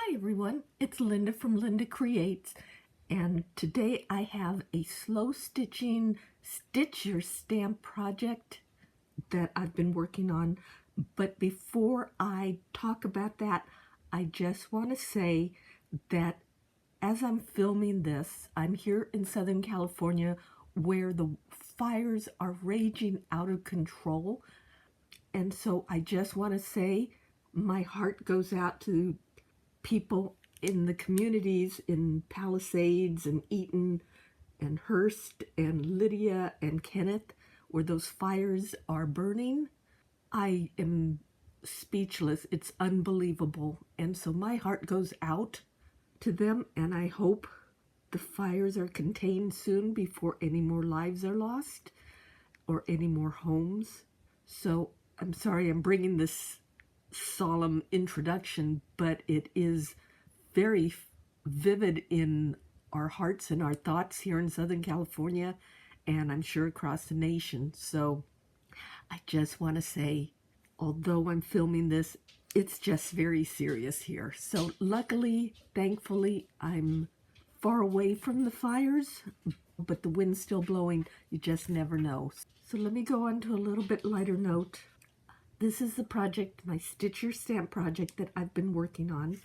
Hi everyone, it's Linda from LyndaCreates, and today I have a slow stitching stitch your stamp project that I've been working on. But before I talk about that, I just want to say that as I'm filming this, I'm here in Southern California where the fires are raging out of control. And so I just want to say my heart goes out to people in the communities in Palisades and Eaton and Hearst and Lydia and Kenneth where those fires are burning. I am speechless. It's unbelievable. And so my heart goes out to them, and I hope the fires are contained soon before any more lives are lost or any more homes. So I'm sorry I'm bringing this solemn introduction, but it is very vivid in our hearts and our thoughts here in Southern California, and I'm sure across the nation. So I just want to say, although I'm filming this, it's just very serious here. So luckily, thankfully, I'm far away from the fires, but the wind's still blowing. You just never know. So let me go on to a little bit lighter note. This is the project, my Stitch Your Stamp project that I've been working on.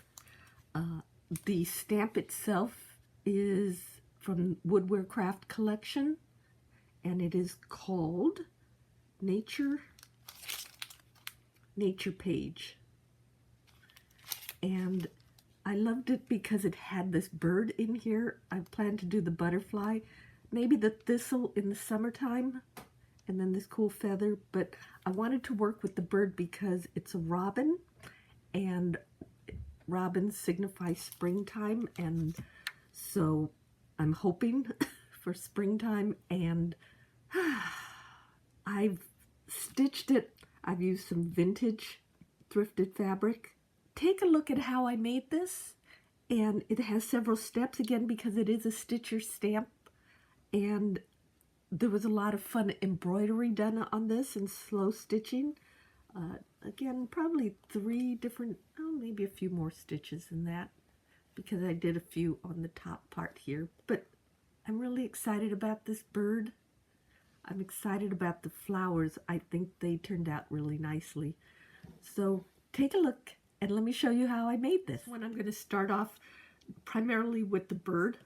The stamp itself is from Woodware Craft Collection, and it is called Nature Page. And I loved it because it had this bird in here. I plan to do the butterfly, maybe the thistle in the summertime, and then this cool feather, but I wanted to work with the bird because it's a robin, and robins signify springtime, and so I'm hoping for springtime. And I've stitched it. I've used some vintage thrifted fabric. Take a look at how I made this, and it has several steps again because it is a Stitch Your Stamp, and there was a lot of fun embroidery done on this and slow stitching. Again, probably 3 different, maybe a few more stitches than that because I did a few on the top part here. But I'm really excited about this bird. I'm excited about the flowers. I think they turned out really nicely. So take a look and let me show you how I made this. When I'm going to start off primarily with the bird,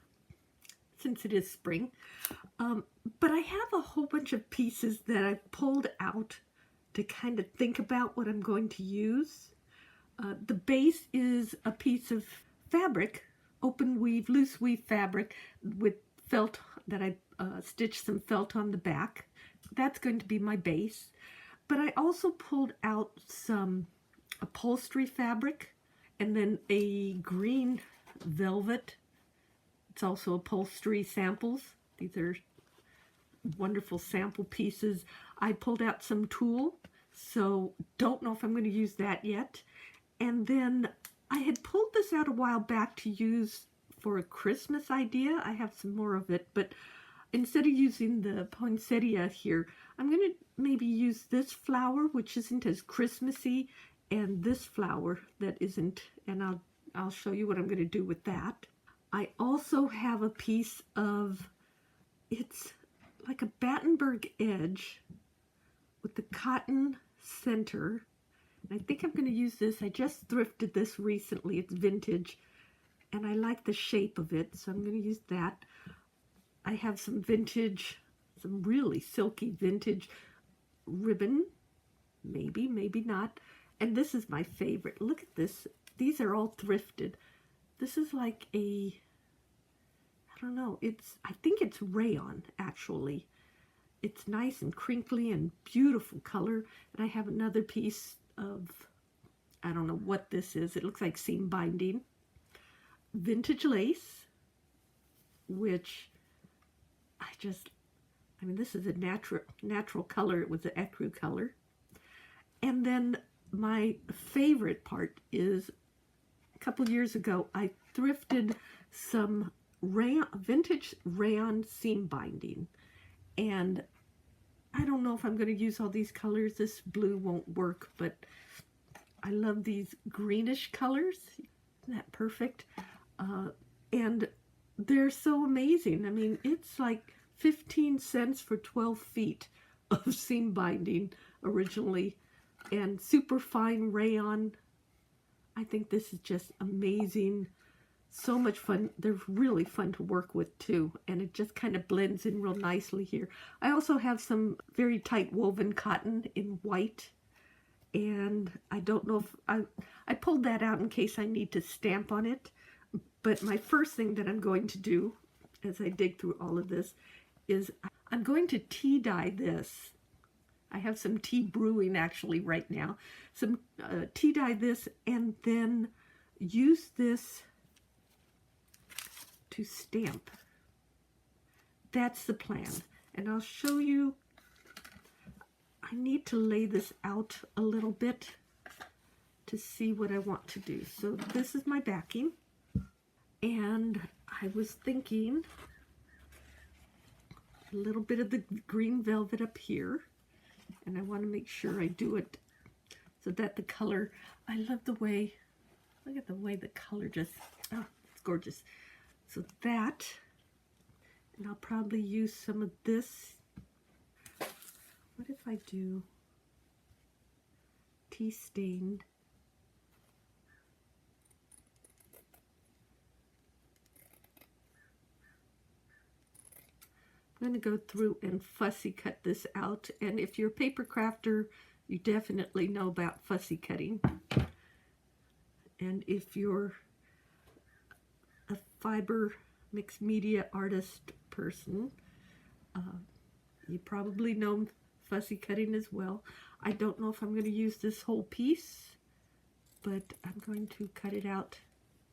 since it is spring. But I have a whole bunch of pieces that I've pulled out to kind of think about what I'm going to use. The base is a piece of fabric, open weave, loose weave fabric with felt that I stitched some felt on the back. That's going to be my base. But I also pulled out some upholstery fabric and then a green velvet. It's also upholstery samples. These are wonderful sample pieces. I pulled out some tulle, so don't know if I'm going to use that yet. And then I had pulled this out a while back to use for a Christmas idea. I have some more of it, but instead of using the poinsettia here, I'm going to maybe use this flower, which isn't as Christmassy, and this flower that isn't, and I'll show you what I'm going to do with that. I also have a piece of, it's like a Battenberg edge with the cotton center. And I think I'm going to use this. I just thrifted this recently. It's vintage, and I like the shape of it, so I'm going to use that. I have some vintage, some really silky vintage ribbon. Maybe, maybe not. And this is my favorite. Look at this. These are all thrifted. This is like a, I don't know, I think it's rayon, actually. It's nice and crinkly and beautiful color. And I have another piece of, I don't know what this is. It looks like seam binding. Vintage lace, which I mean, this is a natural color. It was an ecru color. And then my favorite part is, a couple years ago, I thrifted some vintage rayon seam binding, and I don't know if I'm going to use all these colors. This blue won't work, but I love these greenish colors. Isn't that perfect? And they're so amazing. I mean, it's like 15 cents for 12 feet of seam binding originally, and super fine rayon. I think this is just amazing. So much fun. They're really fun to work with too, and it just kind of blends in real nicely here. I also have some very tight woven cotton in white, and I don't know if I pulled that out in case I need to stamp on it. But my first thing that I'm going to do as I dig through all of this is I'm going to tea dye this. I have some tea brewing actually right now. Some tea dye this, and then use this to stamp. That's the plan. And I'll show you. I need to lay this out a little bit to see what I want to do. So this is my backing. And I was thinking a little bit of the green velvet up here. And I want to make sure I do it so that the color, I love the way, look at the way the color just, oh, it's gorgeous. So that, and I'll probably use some of this. What if I do tea stained? I'm going to go through and fussy cut this out, and if you're a paper crafter, you definitely know about fussy cutting. And if you're a fiber mixed media artist person, you probably know fussy cutting as well. I don't know if I'm going to use this whole piece, but I'm going to cut it out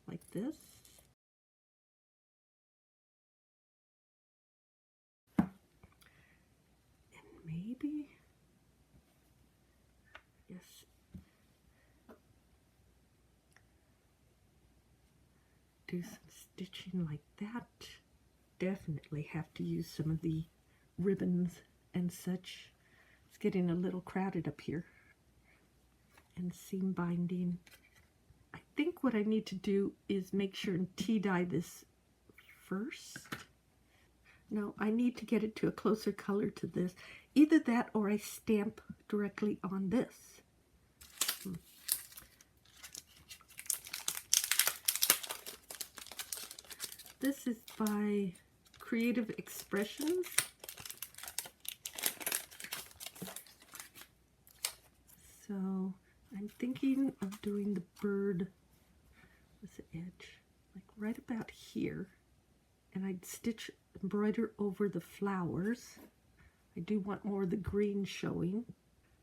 like this. Maybe, yes, do some stitching like that. Definitely have to use some of the ribbons and such. It's getting a little crowded up here. And seam binding. I think what I need to do is make sure and tea dye this first. No, I need to get it to a closer color to this. Either that or I stamp directly on this. This is by Creative Expressions. So I'm thinking of doing the bird with the edge, like right about here. And I'd embroider over the flowers. I do want more of the green showing.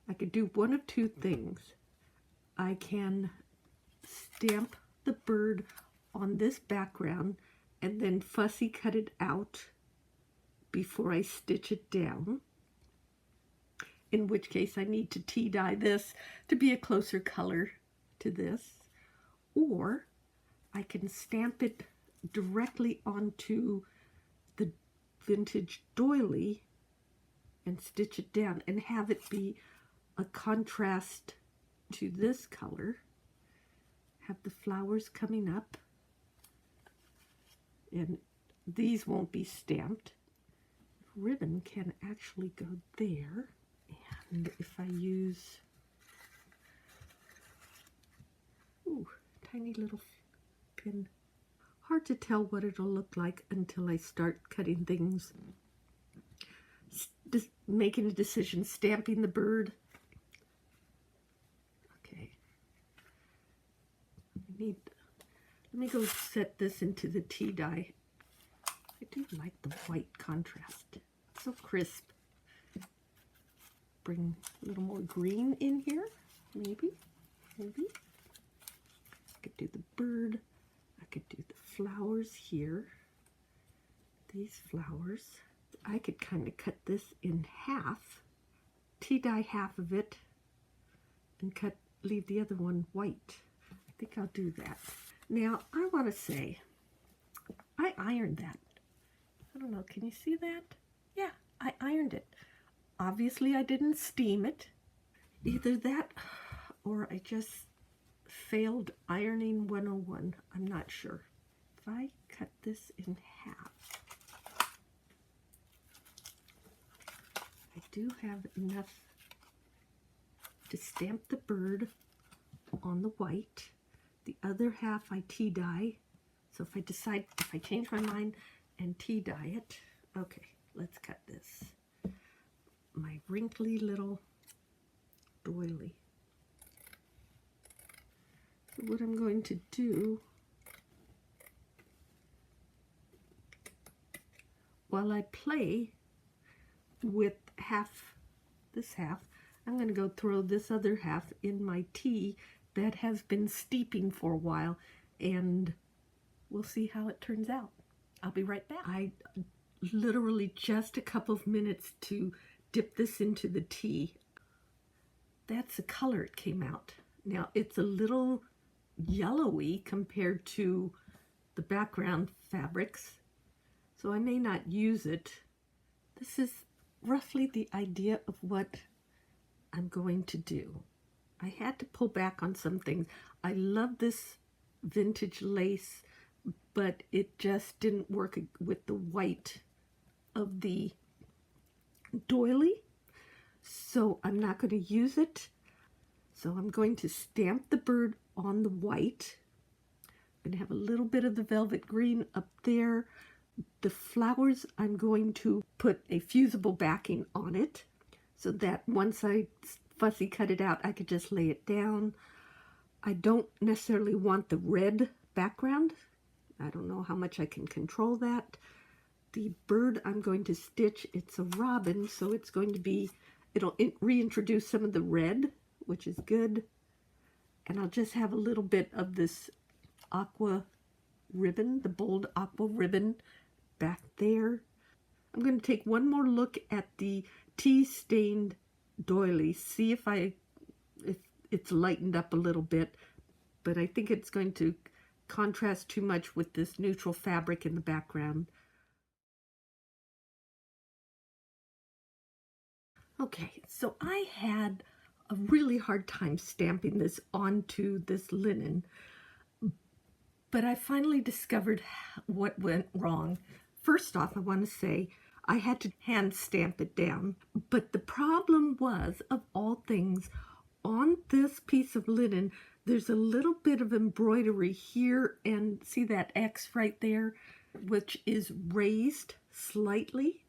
I could do one of two things. I can stamp the bird on this background and then fussy cut it out before I stitch it down, in which case I need to tea dye this to be a closer color to this. Or I can stamp it directly onto the vintage doily and stitch it down and have it be a contrast to this color. Have the flowers coming up, and these won't be stamped. Ribbon can actually go there, and if I use tiny little pin, hard to tell what it'll look like until I start cutting things. Just making a decision, stamping the bird. Okay. Let me go set this into the tea dye. I do like the white contrast. It's so crisp. Bring a little more green in here, maybe. I could do the bird. I could do the flowers here. These flowers. I could kind of cut this in half, tea dye half of it, and leave the other one white. I think I'll do that. Now, I want to say, I ironed that. I don't know, can you see that? Yeah, I ironed it. Obviously, I didn't steam it. Either that, or I just failed ironing 101. I'm not sure. If I cut this in half, I do have enough to stamp the bird on the white. The other half I tea dye. So if I change my mind and tea dye it, okay, let's cut this. My wrinkly little doily. So what I'm going to do, while I play with this half, I'm going to go throw this other half in my tea that has been steeping for a while, and we'll see how it turns out. I'll be right back. I literally just a couple of minutes to dip this into the tea. That's the color it came out. Now it's a little yellowy compared to the background fabrics, so I may not use it. This is roughly the idea of what I'm going to do. I had to pull back on some things. I love this vintage lace, but it just didn't work with the white of the doily, so I'm not going to use it. So I'm going to stamp the bird on the white. I'm going to have a little bit of the velvet green up there. The flowers, I'm going to put a fusible backing on it, so that once I fussy cut it out, I could just lay it down. I don't necessarily want the red background. I don't know how much I can control that. The bird I'm going to stitch, it's a robin, so it's going to be, it'll reintroduce some of the red, which is good. And I'll just have a little bit of this aqua ribbon, the bold aqua ribbon back there. I'm going to take one more look at the tea-stained doily, see if it's lightened up a little bit, but I think it's going to contrast too much with this neutral fabric in the background. Okay, so I had a really hard time stamping this onto this linen, but I finally discovered what went wrong. First off, I want to say I had to hand stamp it down, but the problem was, of all things, on this piece of linen, there's a little bit of embroidery here, and see that X right there, which is raised slightly,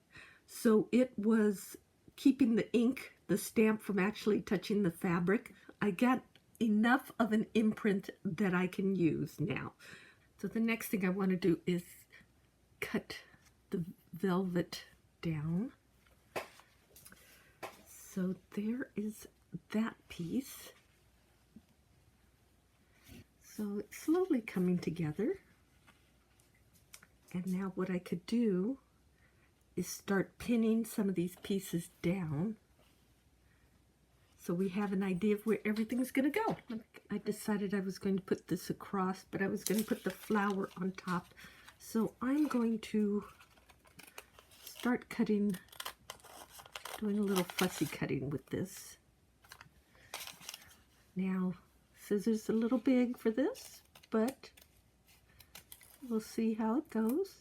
so it was keeping the ink, the stamp, from actually touching the fabric. I got enough of an imprint that I can use now. So the next thing I want to do is cut the velvet down. So there is that piece. So it's slowly coming together. And now what I could do is start pinning some of these pieces down, so we have an idea of where everything's going to go. I decided I was going to put this across, but I was going to put the flower on top. So I'm going to start cutting, doing a little fussy cutting with this. Now, scissors a little big for this, but we'll see how it goes.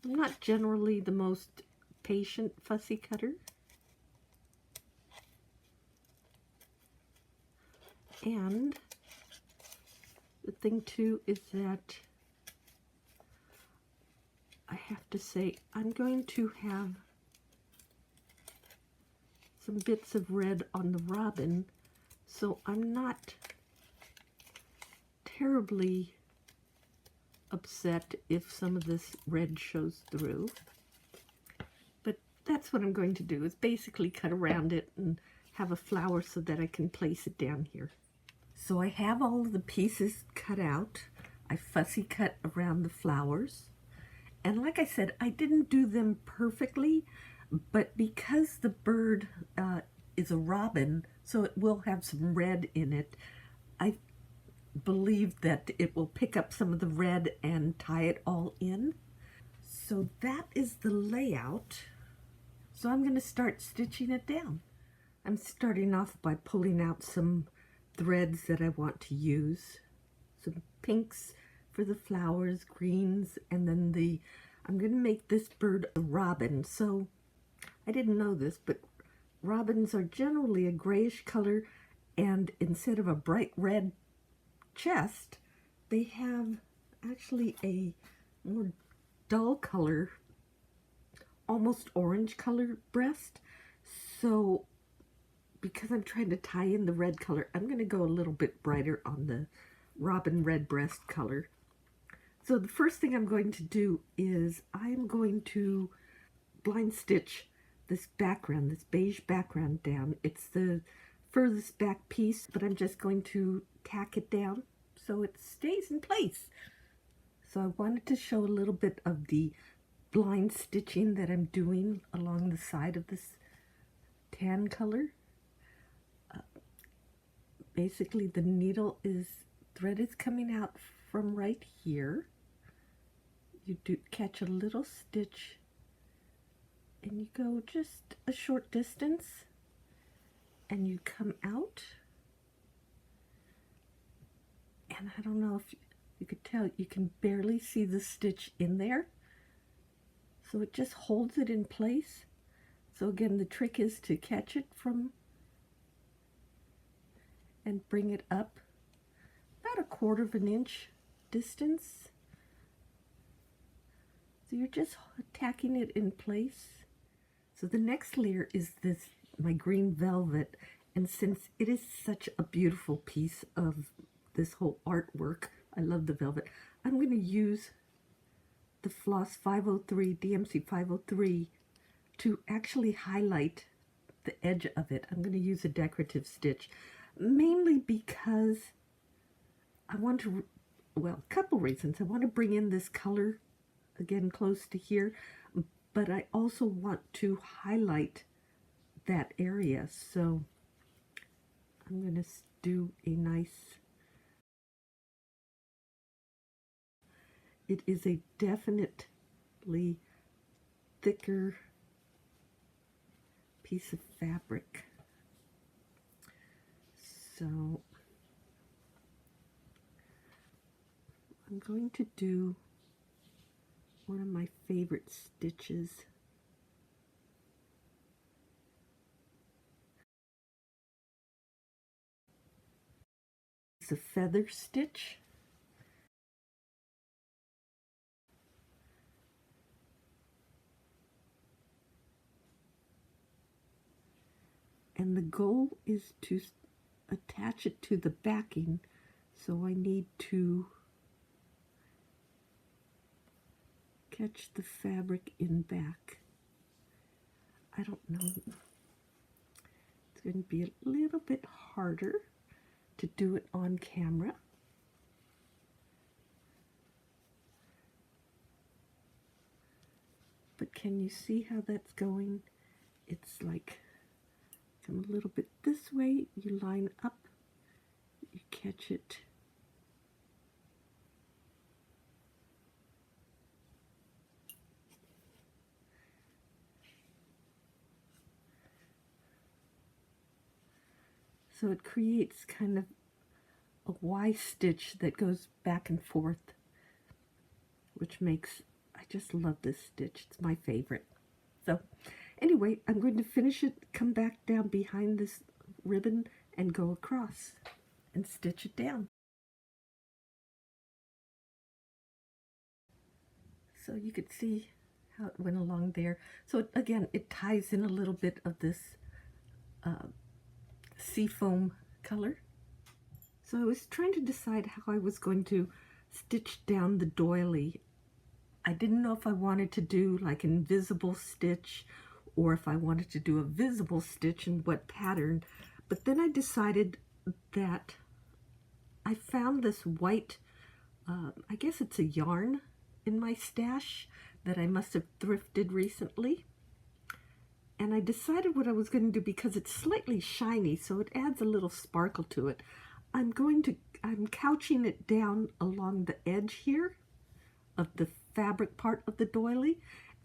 I'm not generally the most patient fussy cutter. And the thing too is that I have to say I'm going to have some bits of red on the robin, so I'm not terribly upset if some of this red shows through. But that's what I'm going to do, is basically cut around it and have a flower so that I can place it down here. So I have all of the pieces cut out. I fussy cut around the flowers. And like I said, I didn't do them perfectly, but because the bird is a robin, so it will have some red in it, I believe that it will pick up some of the red and tie it all in. So that is the layout. So I'm going to start stitching it down. I'm starting off by pulling out some threads that I want to use. Some pinks for the flowers, greens, and then I'm going to make this bird a robin. So I didn't know this, but robins are generally a grayish color, and instead of a bright red chest, they have actually a more dull color, almost orange color breast. So because I'm trying to tie in the red color, I'm going to go a little bit brighter on the robin red breast color. So the first thing I'm going to do is I'm going to blind stitch this background, this beige background down. It's the furthest back piece, but I'm just going to tack it down so it stays in place. So I wanted to show a little bit of the blind stitching that I'm doing along the side of this tan color. Basically the thread is coming out from right here. You do catch a little stitch and you go just a short distance and you come out, and I don't know if you could tell, you can barely see the stitch in there, so it just holds it in place. So again, the trick is to catch it from and bring it up about 1/4 of an inch distance. So you're just tacking it in place. So the next layer is my green velvet, and since it is such a beautiful piece of this whole artwork, I love the velvet, I'm going to use the Floss 503, DMC 503, to actually highlight the edge of it. I'm going to use a decorative stitch, mainly because I want to, well, a couple reasons. I want to bring in this color again close to here, but I also want to highlight that area. So I'm going to do a nice, it is a definitely thicker piece of fabric. So I'm going to do one of my favorite stitches. It's a feather stitch. And the goal is to attach it to the backing, so I need to catch the fabric in back. I don't know. It's going to be a little bit harder to do it on camera. But can you see how that's going? It's like, come a little bit this way, you line up, you catch it. So it creates kind of a Y stitch that goes back and forth, which makes, I just love this stitch. It's my favorite. So anyway, I'm going to finish it, come back down behind this ribbon and go across and stitch it down. So you could see how it went along there. So again, it ties in a little bit of this seafoam color. So I was trying to decide how I was going to stitch down the doily. I didn't know if I wanted to do like an invisible stitch or if I wanted to do a visible stitch and what pattern. But then I decided that I found this white, I guess it's a yarn in my stash that I must have thrifted recently. And I decided what I was going to do, because it's slightly shiny, so it adds a little sparkle to it. I'm couching it down along the edge here of the fabric part of the doily,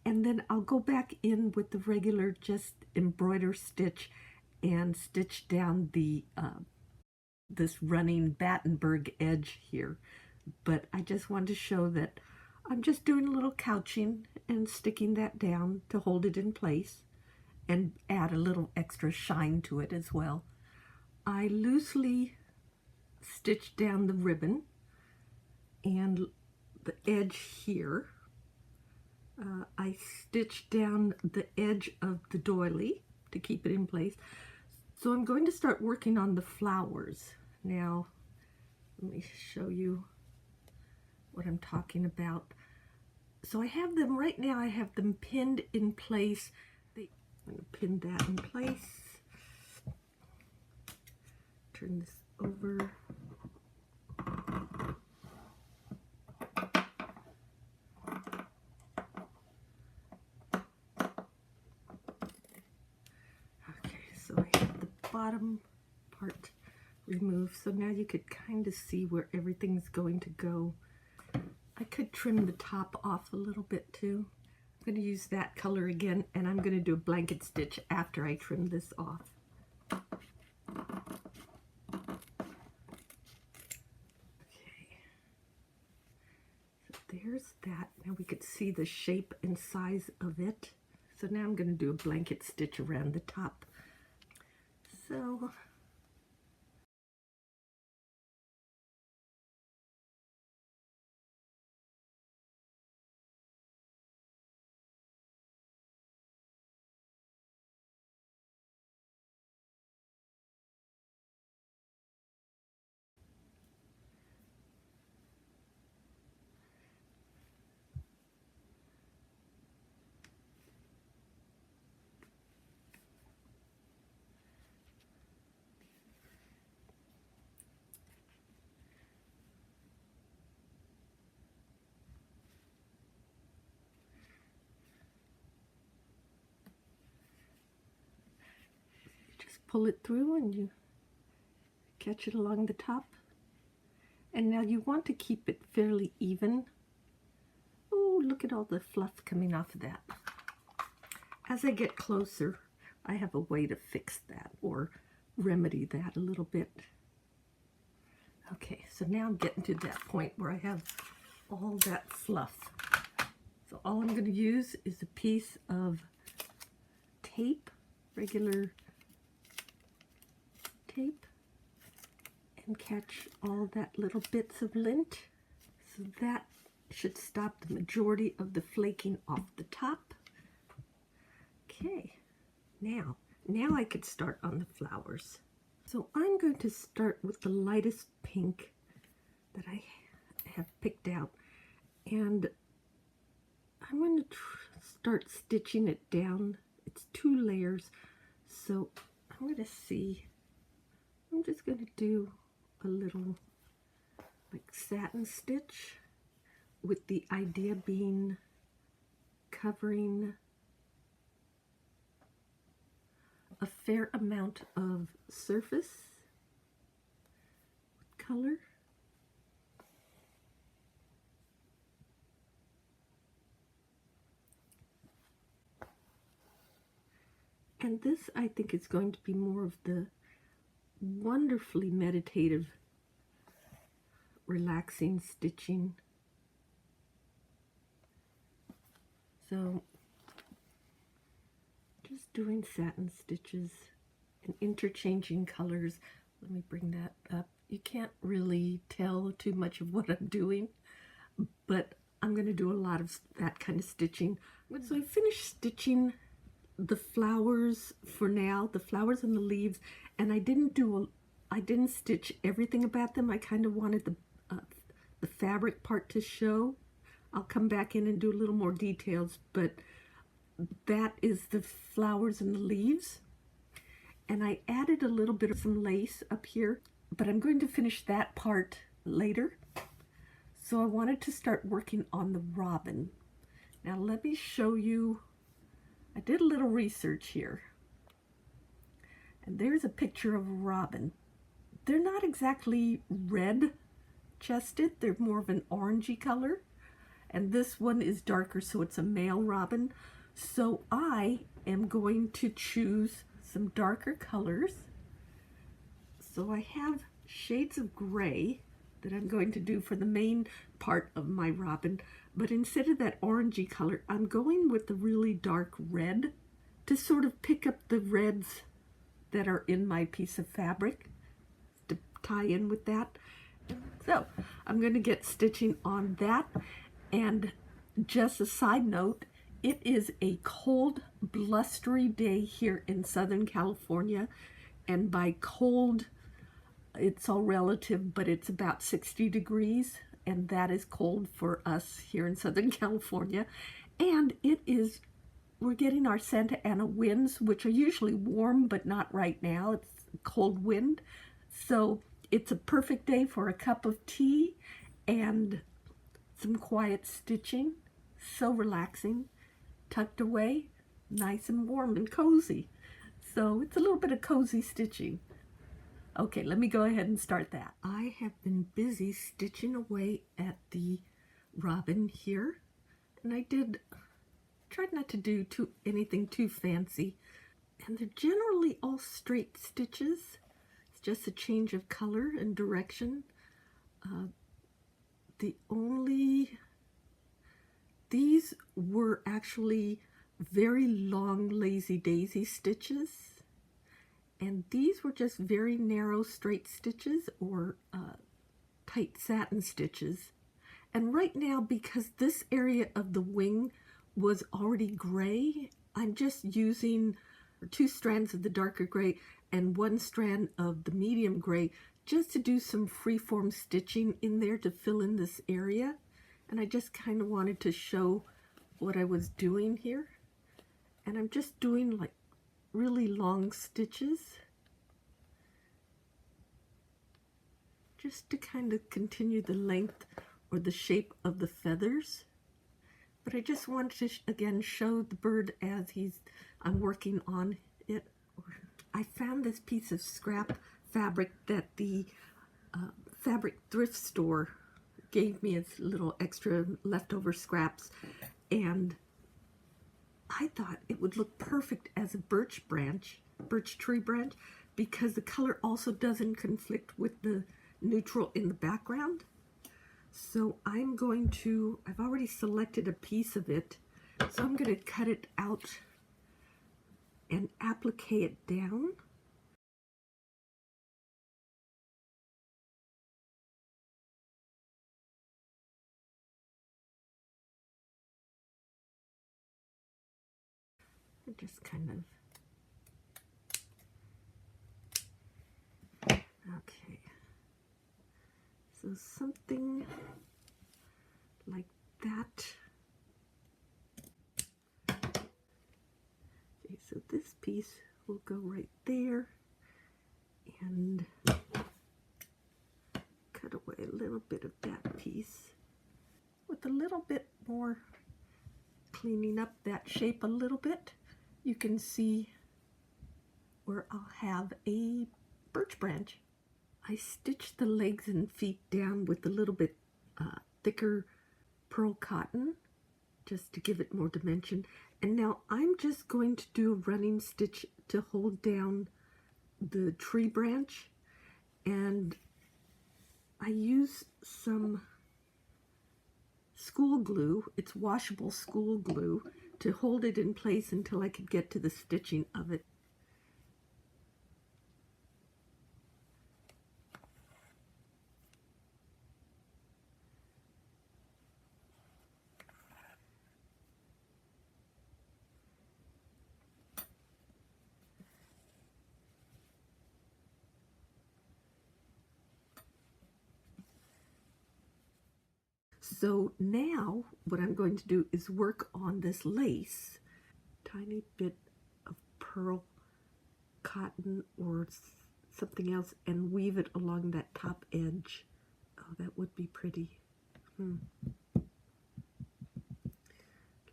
and then I'll go back in with the regular just embroider stitch and stitch down the this running Battenberg edge here. But I just wanted to show that I'm just doing a little couching and sticking that down to hold it in place and add a little extra shine to it as well. I loosely stitched down the ribbon and the edge here. I stitched down the edge of the doily to keep it in place. So I'm going to start working on the flowers. Now, let me show you what I'm talking about. So I have them right now, I have them pinned in place. I'm going to pin that in place. Turn this over. Okay, so I have the bottom part removed. So now you could kind of see where everything's going to go. I could trim the top off a little bit too. I'm going to use that color again, and I'm going to do a blanket stitch after I trim this off. Okay, so there's that. Now we could see the shape and size of it. So now I'm going to do a blanket stitch around the top. So pull it through and you catch it along the top. And now you want to keep it fairly even. Oh, look at all the fluff coming off of that. As I get closer, I have a way to fix that or remedy that a little bit. Okay, so now I'm getting to that point where I have all that fluff. So all I'm going to use is a piece of tape, regular tape, and catch all that little bits of lint. So that should stop the majority of the flaking off the top. Okay, now I could start on the flowers. So I'm going to start with the lightest pink that I have picked out, and I'm going to start stitching it down. It's 2 layers, so I'm going to see. I'm just going to do a little like satin stitch, with the idea being covering a fair amount of surface with color. And this, I think, is going to be more of the wonderfully meditative, relaxing stitching. So just doing satin stitches and interchanging colors. Let me bring that up. You can't really tell too much of what I'm doing, but I'm going to do a lot of that kind of stitching. So I finished stitching the flowers for now, the flowers and the leaves, and I didn't stitch everything about them. I kind of wanted the fabric part to show. I'll come back in and do a little more details, but that is the flowers and the leaves. And I added a little bit of some lace up here, but I'm going to finish that part later. So I wanted to start working on the robin. Now let me show you. I did a little research here, and there's a picture of a robin. They're not exactly red chested, they're more of an orangey color, and this one is darker, so it's a male robin. So I am going to choose some darker colors. So I have shades of gray that I'm going to do for the main part of my robin, but instead of that orangey color, I'm going with the really dark red to sort of pick up the reds that are in my piece of fabric to tie in with that. So I'm going to get stitching on that. And just a side note, it is a cold, blustery day here in Southern California, and by cold, it's all relative, but it's about 60 degrees, and that is cold for us here in Southern California. And we're getting our Santa Ana winds, which are usually warm, but not right now. It's cold wind. So it's a perfect day for a cup of tea and some quiet stitching. So relaxing, tucked away, nice and warm and cozy. So it's a little bit of cozy stitching. Okay, let me go ahead and start that. I have been busy stitching away at the robin here, and I tried not to do anything too fancy, and they're generally all straight stitches. It's just a change of color and direction. These were actually very long lazy daisy stitches, and these were just very narrow straight stitches or tight satin stitches. And right now, because this area of the wing was already gray, I'm just using 2 strands of the darker gray and 1 strand of the medium gray just to do some freeform stitching in there to fill in this area. And I just kind of wanted to show what I was doing here. And I'm just doing like really long stitches just to kind of continue the length or the shape of the feathers. But I just wanted to again show the bird as I'm working on it. I found this piece of scrap fabric that the fabric thrift store gave me as little extra leftover scraps, and I thought it would look perfect as a birch tree branch, because the color also doesn't conflict with the neutral in the background. So I've already selected a piece of it, so I'm going to cut it out and applique it down. And just kind of, okay. So something like that. Okay, so this piece will go right there, and cut away a little bit of that piece with a little bit more, cleaning up that shape a little bit. You can see where I'll have a birch branch. I stitched the legs and feet down with a little bit thicker pearl cotton just to give it more dimension. And now I'm just going to do a running stitch to hold down the tree branch, and I use some school glue. It's washable school glue to hold it in place until I could get to the stitching of it. So now what I'm going to do is work on this lace. Tiny bit of pearl cotton or something else, and weave it along that top edge. Oh, that would be pretty.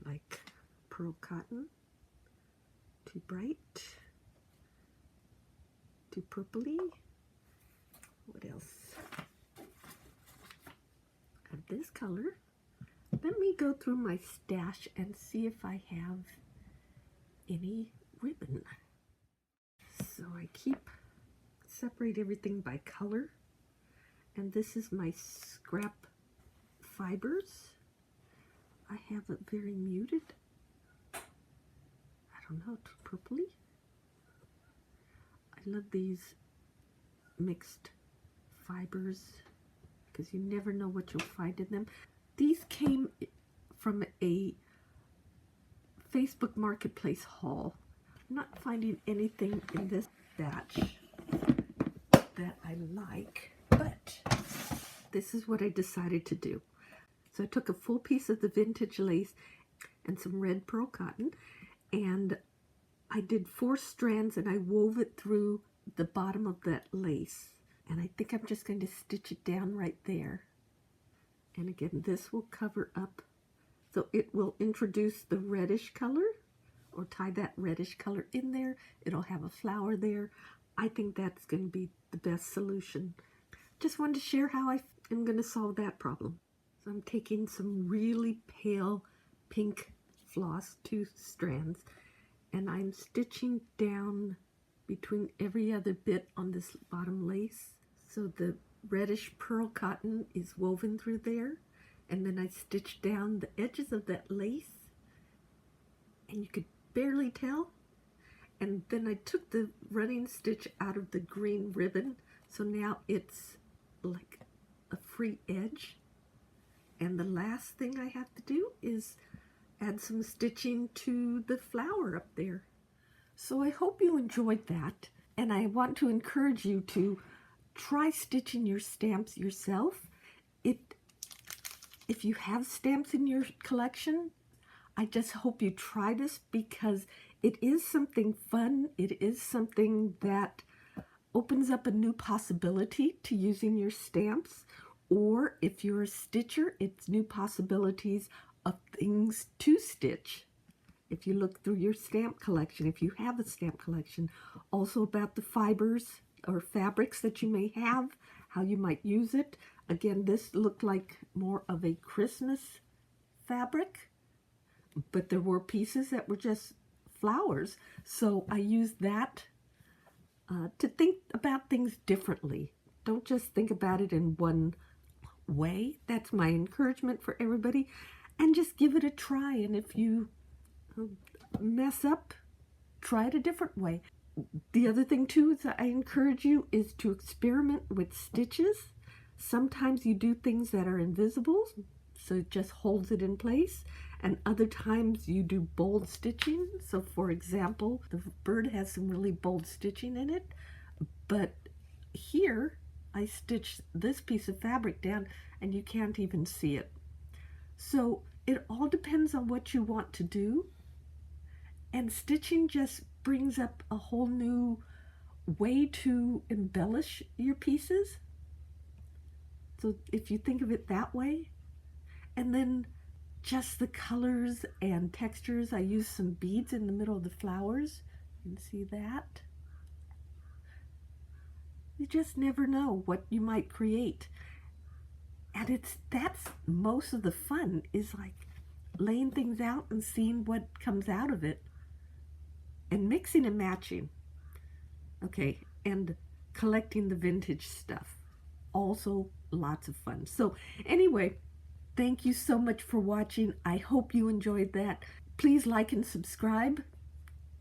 Like pearl cotton. Too bright. Too purpley. What else? Of this color. Let me go through my stash and see if I have any ribbon. So I separate everything by color. And this is my scrap fibers. I have it very muted. I don't know, too purpley. I love these mixed fibers because you never know what you'll find in them. These came from a Facebook Marketplace haul. I'm not finding anything in this batch that I like, but this is what I decided to do. So I took a full piece of the vintage lace and some red pearl cotton, and I did 4 strands and I wove it through the bottom of that lace. And I think I'm just going to stitch it down right there. And again, this will cover up, so it will introduce the reddish color, or tie that reddish color in there. It'll have a flower there. I think that's going to be the best solution. Just wanted to share how I am going to solve that problem. So I'm taking some really pale pink floss, 2 strands, and I'm stitching down between every other bit on this bottom lace. So the reddish pearl cotton is woven through there, and then I stitched down the edges of that lace, and you could barely tell. And then I took the running stitch out of the green ribbon, so now it's like a free edge. And the last thing I have to do is add some stitching to the flower up there. So I hope you enjoyed that, and I want to encourage you to try stitching your stamps yourself. If you have stamps in your collection, I just hope you try this, because it is something fun. It is something that opens up a new possibility to using your stamps. Or if you're a stitcher, it's new possibilities of things to stitch. If you look through your stamp collection, if you have a stamp collection, also about the fibers or fabrics that you may have, how you might use it. Again, this looked like more of a Christmas fabric, but there were pieces that were just flowers. So I used that to think about things differently. Don't just think about it in one way. That's my encouragement for everybody. And just give it a try. And if you mess up, try it a different way. The other thing too is that I encourage you is to experiment with stitches. Sometimes you do things that are invisible, so it just holds it in place, and other times you do bold stitching. So for example, the bird has some really bold stitching in it, but here I stitched this piece of fabric down and you can't even see it. So it all depends on what you want to do, and stitching just brings up a whole new way to embellish your pieces. So if you think of it that way, and then just the colors and textures. I used some beads in the middle of the flowers. You can see that. You just never know what you might create. And that's most of the fun, is like laying things out and seeing what comes out of it, and mixing and matching. Okay, and collecting the vintage stuff. Also lots of fun. So anyway, thank you so much for watching. I hope you enjoyed that. Please like and subscribe,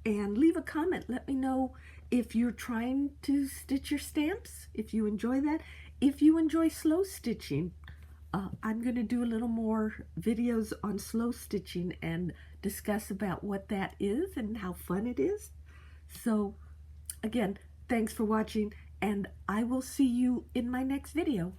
and leave a comment. Let me know if you're trying to stitch your stamps, if you enjoy that. If you enjoy slow stitching, I'm going to do a little more videos on slow stitching and discuss about what that is and how fun it is. So again, thanks for watching, and I will see you in my next video.